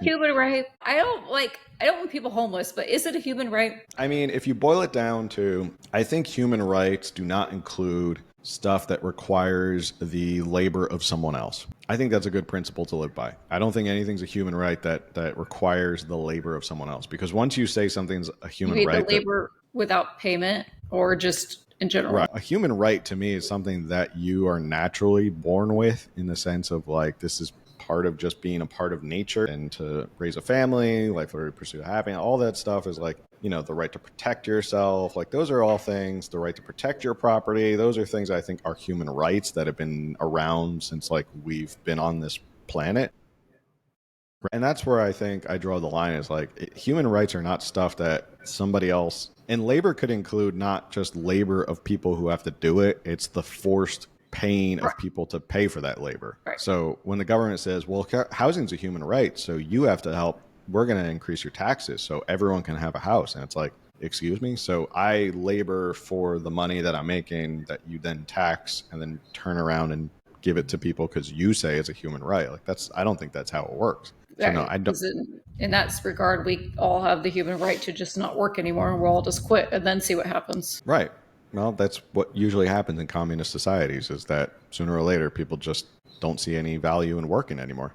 Human right. I don't want people homeless, but is it a human right? I mean, if you boil it down to, I think human rights do not include stuff that requires the labor of someone else. I think that's a good principle to live by. I don't think anything's a human right that requires the labor of someone else, because once you say something's a You human mean the right, that labor without payment or just in general? right, a human right to me is something that you are naturally born with, in the sense of like, this is part of just being a part of nature, and to raise a family, like for pursue happiness, all that stuff is like, the right to protect yourself, like those are all things, the right to protect your property, those are things I think are human rights that have been around since like we've been on this planet. And that's where I think I draw the line, is like, human rights are not stuff that somebody else, and labor could include not just labor of people who have to do it, it's the forced pain Right. of people to pay for that labor. Right. So when the government says, well, housing's a human right, so you have to help, we're going to increase your taxes so everyone can have a house. And it's like, excuse me? So I labor for the money that I'm making that you then tax and then turn around and give it to people because you say it's a human right. Like, I don't think that's how it works. So no, Right. I don't. Because in that regard, we all have the human right to just not work anymore, and we'll all just quit and then see what happens. Right. Well, that's what usually happens in communist societies, is that sooner or later people just don't see any value in working anymore.